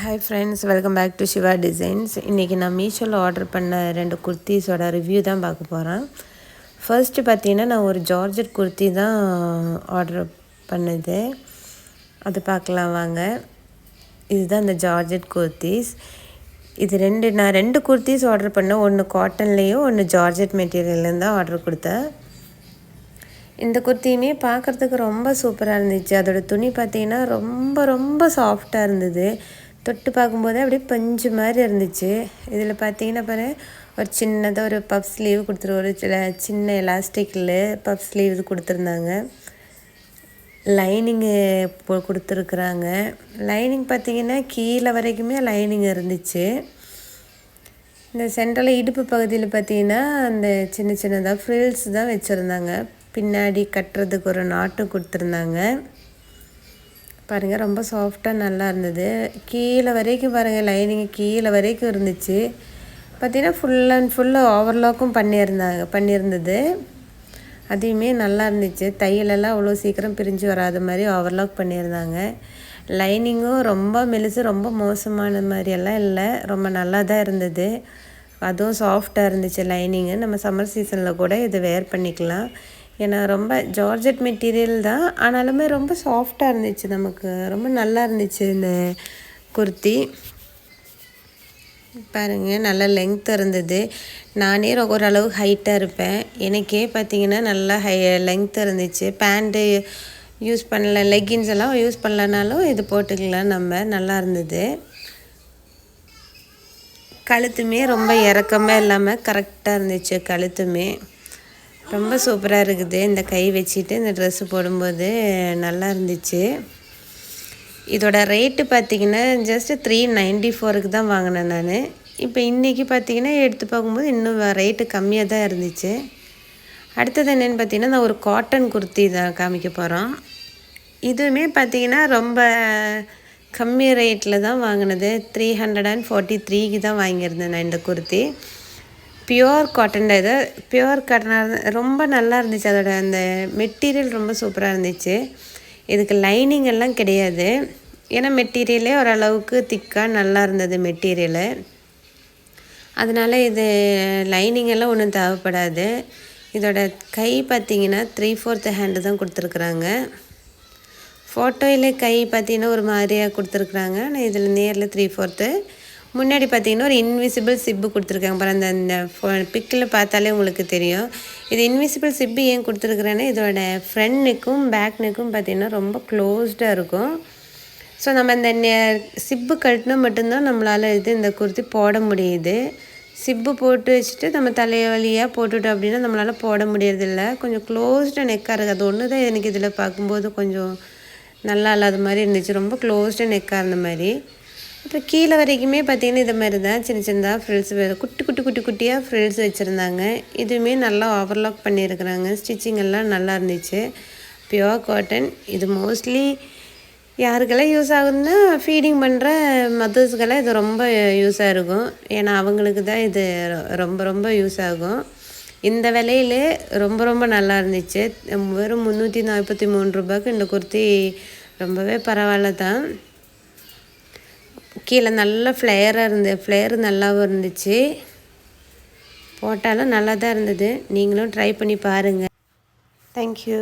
Hi friends, welcome back to Shiva Designs. இன்றைக்கி நான் மீஷோவில் ஆர்டர் பண்ண 2 குர்த்திஸோட ரிவ்யூ தான் பார்க்க போகிறேன். ஃபர்ஸ்ட்டு பார்த்தீங்கன்னா நான் ஒரு ஜார்ஜெட் குர்த்தி தான் ஆர்டர் பண்ணது. அது பார்க்கலாம் வாங்க. இதுதான் அந்த ஜார்ஜெட் குர்த்திஸ். இது நான் 2 குர்த்திஸ் ஆர்டர் பண்ணேன். ஒன்று காட்டன்லேயும் ஒன்று ஜார்ஜெட் மெட்டீரியல்லேருந்து தான் ஆர்டர் கொடுத்தேன். இந்த குர்த்தியுமே பார்க்குறதுக்கு ரொம்ப சூப்பராக இருந்துச்சு. அதோட துணி பார்த்தீங்கன்னா ரொம்ப ரொம்ப சாஃப்டாக இருந்தது. தொட்டு பார்க்கும்போது அப்படியே பஞ்சு மாதிரி இருந்துச்சு. இதில் பார்த்தீங்கன்னா பாரு, ஒரு சின்னதாக ஒரு பஃப் ஸ்லீவ் ஒரு சின்ன எலாஸ்டிக்கில் பஃப் ஸ்லீவ் கொடுத்துருந்தாங்க. லைனிங்கு கொடுத்துருக்குறாங்க. லைனிங் பார்த்தீங்கன்னா கீழே வரைக்குமே லைனிங் இருந்துச்சு. இந்த சென்டரில் இடுப்பு பகுதியில் பார்த்தீங்கன்னா அந்த சின்ன சின்னதாக ஃப்ரில்ஸ் தான் வச்சுருந்தாங்க. பின்னாடி கட்டுறதுக்கு ஒரு நாட்டும் கொடுத்துருந்தாங்க. பாருங்கள், ரொம்ப சாஃப்டாக நல்லா இருந்தது. கீழே வரைக்கும் பாருங்கள், லைனிங் கீழே வரைக்கும் இருந்துச்சு. பார்த்திங்கன்னா ஃபுல் அண்ட் ஃபுல்லாக ஓவர்லாக்கும் பண்ணியிருந்தது. அதையுமே நல்லா இருந்துச்சு. தையலெல்லாம் அவ்வளோ சீக்கிரம் பிரிஞ்சு வராத மாதிரி ஓவர்லாக் பண்ணியிருந்தாங்க. லைனிங்கும் ரொம்ப மெலிசு ரொம்ப மோசமான மாதிரியெல்லாம் இல்லை, ரொம்ப நல்லா தான் இருந்தது. அதுவும் சாஃப்டாக இருந்துச்சு லைனிங்கு. நம்ம சம்மர் சீசனில் கூட இதை வேர் பண்ணிக்கலாம். ஏன்னா ரொம்ப ஜார்ஜெட் மெட்டீரியல் தான், ஆனாலுமே ரொம்ப சாஃப்டாக இருந்துச்சு. நமக்கு ரொம்ப நல்லா இருந்துச்சு இந்த குர்த்தி. பாருங்கள், நல்ல லெங்த் இருந்தது. நானே ஓரளவு ஹைட்டாக இருப்பேன். எனக்கே பார்த்திங்கன்னா நல்லா லெங்த் இருந்துச்சு. பேண்ட்டு யூஸ் பண்ணல, லெக்கின்ஸ் எல்லாம் யூஸ் பண்ணலனாலும் இது போட்டுக்கலாம் நம்ம. நல்லா இருந்தது. கழுத்துமே ரொம்ப இறக்கமே இல்லாமல் கரெக்டாக இருந்துச்சு. கழுத்துமே ரொம்ப சூப்பராக இருக்குது. இந்த கை வச்சுட்டு இந்த ட்ரெஸ்ஸு போடும்போது நல்லா இருந்துச்சு. இதோட ரேட்டு பார்த்திங்கன்னா ஜஸ்ட்டு 394க்கு தான் வாங்கினேன் நான். இப்போ இன்றைக்கி பார்த்திங்கன்னா எடுத்து பார்க்கும்போது இன்னும் ரேட்டு கம்மியாக தான் இருந்துச்சு. அடுத்தது என்னென்னு பார்த்திங்கன்னா நான் ஒரு காட்டன் குர்த்தி தான் காமிக்க போகிறோம். இதுவுமே பார்த்திங்கன்னா ரொம்ப கம்மி ரேட்டில் தான் வாங்கினது. 343க்கு தான் வாங்கியிருந்தேன் நான் இந்த குர்த்தி. Pure cotton. இது பியோர் காட்டனாக ரொம்ப நல்லா இருந்துச்சு. அதோட அந்த மெட்டீரியல் ரொம்ப சூப்பராக இருந்துச்சு. இதுக்கு லைனிங் எல்லாம் கிடையாது. ஏன்னா மெட்டீரியலே ஓரளவுக்கு திக்காக நல்லா இருந்தது மெட்டீரியலு. அதனால் இது லைனிங் எல்லாம் ஒன்றும் தேவைப்படாது. இதோட கை பார்த்திங்கன்னா 3/4 ஹேண்டு தான் கொடுத்துருக்குறாங்க. ஃபோட்டோயிலே கை பார்த்திங்கன்னா ஒரு மாதிரியாக கொடுத்துருக்குறாங்க. ஆனால் இதில் நேரில் 3/4. முன்னாடி பார்த்திங்கன்னா ஒரு இன்விசிபிள் சிப்பு கொடுத்துருக்காங்க. பாருங்கள், அந்த பிக்கில் பார்த்தாலே உங்களுக்கு தெரியும். இது இன்விசிபிள் சிப்பு ஏன் கொடுத்துருக்குறேன்னா இதோட ஃப்ரண்ட் நெக்கும் பேக் நெக்கும் பார்த்திங்கன்னா ரொம்ப க்ளோஸ்டாக இருக்கும். ஸோ நம்ம இந்த சிப்பு கழட்டினா மட்டும்தான் நம்மளால் இந்த குர்த்தி போட முடியுது. சிப்பு போட்டு வச்சுட்டு நம்ம தலைவலியாக போட்டுட்டோம் அப்படின்னா நம்மளால் போட முடியறதில்ல. கொஞ்சம் க்ளோஸ்டாக நெக்காக இருக்குது. அது ஒன்று தான் எனக்கு இதில் பார்க்கும்போது கொஞ்சம் நல்லா இல்லாத மாதிரி இருந்துச்சு. ரொம்ப க்ளோஸ்டாக நெக்காக இருந்த மாதிரி. அப்புறம் கீழே வரைக்குமே பார்த்திங்கன்னா இது மாதிரி தான் சின்ன சின்னதாக ஃப்ரில்ஸ் குட்டியாக ஃப்ரில்ஸ் வச்சுருந்தாங்க. இதுவுமே நல்லா ஓவர்லாக் பண்ணியிருக்கிறாங்க. ஸ்டிச்சிங் எல்லாம் நல்லா இருந்துச்சு. Pure cotton. இது மோஸ்ட்லி யாருக்கெல்லாம் யூஸ் ஆகுதுன்னா ஃபீடிங் பண்ணுற மதர்ஸ்க்கெல்லாம் இது ரொம்ப யூஸாக இருக்கும். ஏன்னா அவங்களுக்கு தான் இது ரொம்ப ரொம்ப யூஸ் ஆகும். இந்த விலையிலே ரொம்ப ரொம்ப நல்லா இருந்துச்சு. வெறும் 343 ரூபாய்க்கு இந்த குர்த்தி ரொம்பவே பரவாயில்ல தான். கீழே நல்ல ஃப்ளேரு நல்லாவும் இருந்துச்சு. போட்டாலும் நல்லா தான் இருந்தது. நீங்களும் ட்ரை பண்ணி பாருங்கள். தேங்க்யூ.